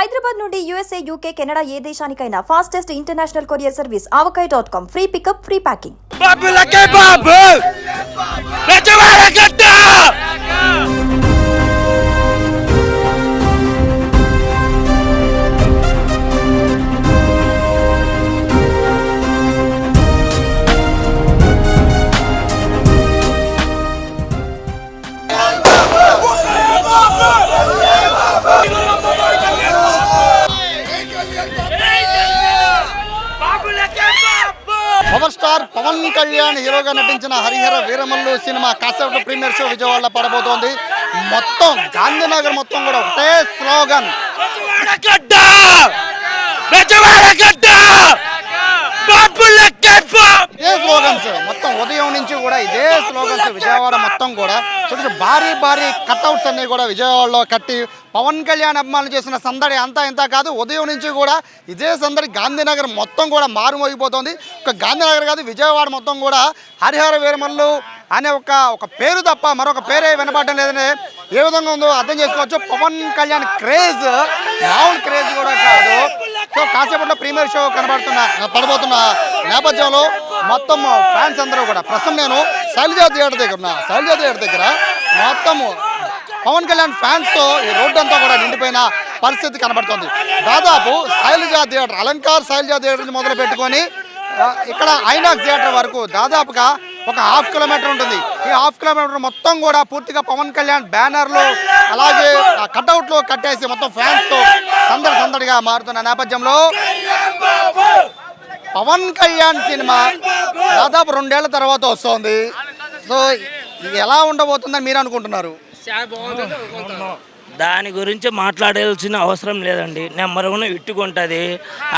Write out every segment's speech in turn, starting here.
హైదరాబాద్ నుండి USA, UK, Canada ఏ దేశానికైనా fastest international courier service avocai.com. Free pickup, free packing. Power star Pawan Kalyan హీరోగా నటించిన హరిహర వీరమల్లు సినిమా కాసేపటి ప్రీమియర్ షో విజయవాడలో పడబోతోంది. మొత్తం గాంధీనగర్ మొత్తం కూడా ఒకటే స్లోగన్, ఇదే స్లోగన్స్. మొత్తం ఉదయం నుంచి కూడా ఇదే స్లోగన్స్ విజయవాడ మొత్తం కూడా. చూడండి, భారీ భారీ కట్అవుట్స్ అన్ని కూడా విజయవాడలో కట్టి పవన్ కళ్యాణ్ అభిమానులు చేసిన సందడి అంతా ఇంత కాదు. ఉదయం నుంచి కూడా ఇదే సందడి గాంధీనగర్ మొత్తం కూడా మారుమోగిపోతుంది. ఒక గాంధీనగర్ కాదు, విజయవాడ మొత్తం కూడా హరిహర వీరమల్లు అనే ఒక పేరు తప్ప మరొక పేరే వినపడడం లేదని ఏ విధంగా ఉందో అర్థం చేసుకోవచ్చు. పవన్ కళ్యాణ్ క్రేజ్ మామూలు క్రేజ్ కూడా కాదు. సో కాసేపట్లో ప్రీమియర్ షో పడబోతున్న నేపథ్యంలో మొత్తం ఫ్యాన్స్ అందరూ కూడా ప్రస్తుతం నేను శైలజా థియేటర్ దగ్గర మొత్తము పవన్ కళ్యాణ్ ఫ్యాన్స్తో ఈ రోడ్డు అంతా కూడా నిండిపోయిన పరిస్థితి కనబడుతుంది. దాదాపు శైలజా థియేటర్, అలంకార్ శైలజా థియేటర్ నుంచి మొదలు పెట్టుకొని ఇక్కడ ఐనాక్స్ థియేటర్ వరకు దాదాపుగా ఒక 1/2 కిలోమీటర్ ఉంటుంది. ఈ 1/2 కిలోమీటర్ మొత్తం కూడా పూర్తిగా పవన్ కళ్యాణ్ బ్యానర్లు అలాగే కట్అవుట్లు కట్టేసి మొత్తం ఫ్యాన్స్తో సందడిగా మారుతున్న నేపథ్యంలో పవన్ కళ్యాణ్ సినిమా దాదాపు 2 ఏళ్ల తర్వాత వస్తుంది. సో ఇది ఎలా ఉండబోతుందని మీరు అనుకుంటున్నారు? దాని గురించి మాట్లాడాల్సిన అవసరం లేదండి. నెంబర్ 1 ఇట్టుకుంటుంది.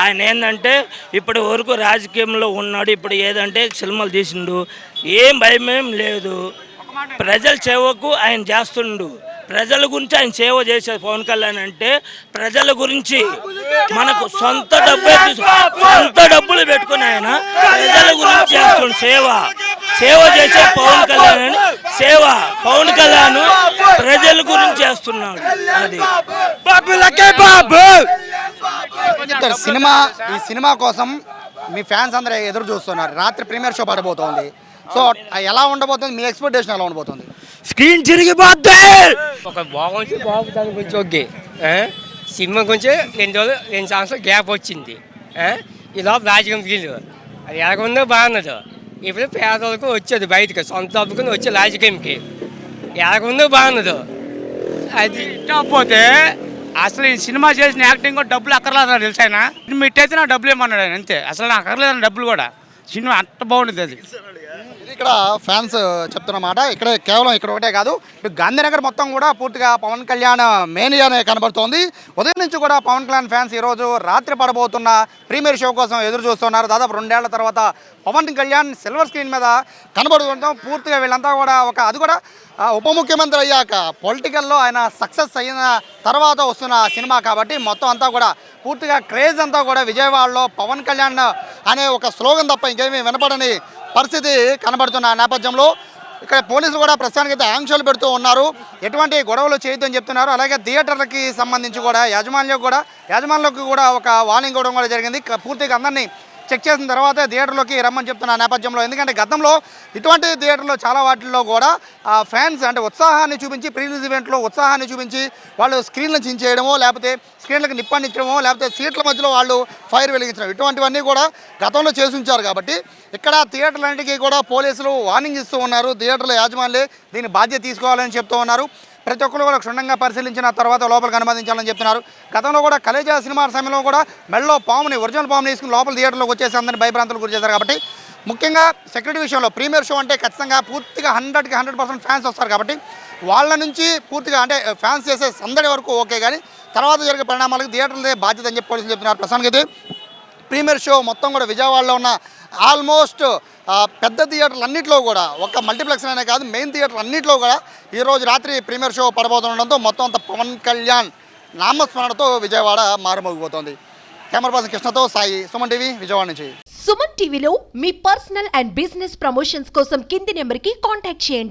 ఆయన ఏంటంటే ఇప్పటి వరకు రాజకీయంలో ఉన్నాడు. ఇప్పుడు ఏదంటే సినిమాలు తీసిండు, ఏం భయమేం లేదు. ప్రజల సేవకు ఆయన చేస్తుండు. ప్రజల గురించి ఆయన సేవ చేసేది పవన్ కళ్యాణ్ అంటే ప్రజల గురించి. మనకు సొంత డబ్బులు పెట్టుకుని ఆయన ప్రజల గురించి చేస్తుండు. సేవ చేసే పవన్ కళ్యాణ్ ప్రజల గురించి చేస్తున్నాడు. అది ఈ సినిమా కోసం మీ ఫ్యాన్స్ అందరూ ఎదురు చూస్తున్నారు. రాత్రి ప్రీమియర్ షో పడబోతోంది. సో ఎలా ఉండబోతుంది? మీ ఎక్స్పెక్టేషన్ ఎలా ఉండబోతుంది? స్క్రీన్ చిరిగిపోద్ది. ఒక బాగుంది, దాని గురించి ఓకే. సినిమా కొంచెం 2 సంవత్సరాలు గ్యాప్ వచ్చింది. ఈ లోపల రాజకీయం తీయలేదు. అది ఎలాగుందో బాగున్నదో. ఇప్పుడు పేదలకు వచ్చేది బయటకి సొంత డబ్బుకుని వచ్చే రాజకీయంకి ఎలాగుందో బాగున్నదో. అది పోతే అసలు ఈ సినిమా చేసిన యాక్టింగ్ కూడా డబ్బులు అక్కర్లేదు తెలుసు. ఆయన మిట్టయితే నాకు డబ్బులు ఏమన్నాడు ఆయన, అంతే. అసలు నాకు అక్కర్లేదని డబ్బులు కూడా. సినిమా అంత బాగుంటుంది. అది ఇక్కడ ఫ్యాన్స్ చెప్తున్న మాట. ఇక్కడ కేవలం ఇక్కడ ఒకటే కాదు, ఇప్పుడు గాంధీనగర్ మొత్తం కూడా పూర్తిగా పవన్ కళ్యాణ్ మేనియానే కనబడుతోంది. ఉదయం నుంచి కూడా పవన్ కళ్యాణ్ ఫ్యాన్స్ ఈరోజు రాత్రి పడబోతున్న ప్రీమియర్ షో కోసం ఎదురు చూస్తున్నారు. దాదాపు 2 ఏళ్ల తర్వాత పవన్ కళ్యాణ్ సిల్వర్ స్క్రీన్ మీద కనబడుతుంటాం. పూర్తిగా వీళ్ళంతా కూడా అది కూడా ఉప ముఖ్యమంత్రి అయ్యాక పొలిటికల్లో ఆయన సక్సెస్ అయిన తర్వాత వస్తున్న సినిమా కాబట్టి మొత్తం అంతా కూడా పూర్తిగా క్రేజ్ అంతా కూడా విజయవాడలో పవన్ కళ్యాణ్ అనే ఒక స్లోగన్ తప్ప ఇంకేమీ వినపడని పరిస్థితి కనబడుతున్న నేపథ్యంలో ఇక్కడ పోలీసులు కూడా ప్రస్తుతానికి అయితే ఆంక్షలు పెడుతూ ఉన్నారు. ఎటువంటి గొడవలు చేయొద్దని చెప్తున్నారు. అలాగే థియేటర్లకి సంబంధించి కూడా యాజమాన్యాలకు కూడా ఒక వార్నింగ్ ఇవ్వడం కూడా జరిగింది. పూర్తిగా అందరినీ చెక్ చేసిన తర్వాత థియేటర్లోకి రమ్మని చెప్తున్న నేపథ్యంలో, ఎందుకంటే గతంలో ఇటువంటి థియేటర్లో చాలా వాటిల్లో కూడా ఫ్యాన్స్ అంటే ఉత్సాహాన్ని చూపించి ప్రీ రిలీజ్ ఈవెంట్లో ఉత్సాహాన్ని చూపించి వాళ్ళు స్క్రీన్లను చించేయడమో, లేకపోతే స్క్రీన్లకు నిప్పండించడమో, లేకపోతే సీట్ల మధ్యలో వాళ్ళు ఫైర్ వెలిగించడం, ఇటువంటివన్నీ కూడా గతంలో చేసి ఉంచారు. కాబట్టి ఇక్కడ థియేటర్లన్నిటికీ కూడా పోలీసులు వార్నింగ్ ఇస్తూ ఉన్నారు. థియేటర్ల యాజమాన్యులే దీన్ని బాధ్యత తీసుకోవాలని చెప్తూ ఉన్నారు. ప్రతి ఒక్కరు కూడా క్షుణ్ణంగా పరిశీలించిన తర్వాత లోపలికి అనుమతించాలని చెప్తున్నారు. గతంలో కూడా కలేజా సినిమా సమయంలో కూడా మెడలో ఒరిజినల్ పాముని వేసుకుని లోపల థియేటర్లోకి వచ్చేసి అందరినీ భయభ్రాంతులు గురి చేశారు. కాబట్టి ముఖ్యంగా సెక్యూరిటీ విషయంలో ప్రీమియర్ షో అంటే ఖచ్చితంగా పూర్తిగా 100% ఫ్యాన్స్ వస్తారు. కాబట్టి వాళ్ళ నుంచి పూర్తిగా అంటే ఫ్యాన్స్ చేసే సందడి వరకు ఓకే, కానీ తర్వాత జరిగే పరిణామాలకు థియేటర్లదే బాధ్యత అని చెప్పి పోలీసులు చెప్తున్నారు. ప్రస్తుతానికి అయితే ప్రీమియర్ షో మొత్తం కూడా విజయవాడలో ఉన్న ఆల్మోస్ట్ పెద్ద థియేటర్లు అన్నింటిలో కూడా, ఒక మల్టీప్లెక్స్ అనే కాదు మెయిన్ థియేటర్ అన్నింటిలో కూడా ఈరోజు రాత్రి ప్రీమియర్ షో పడబోతుండడంతో మొత్తం అంత పవన్ కళ్యాణ్ నామస్మరణతో విజయవాడ మారుమోగిపోతుంది. కెమెరా పర్సన్ కృష్ణతో సాయి, సుమన్ టీవీ, విజయవాడ నుంచి. సుమన్ టీవీలో మీ పర్సనల్ అండ్ బిజినెస్ ప్రమోషన్స్ కోసం కింది నెంబర్కి కాంటాక్ట్ చేయండి.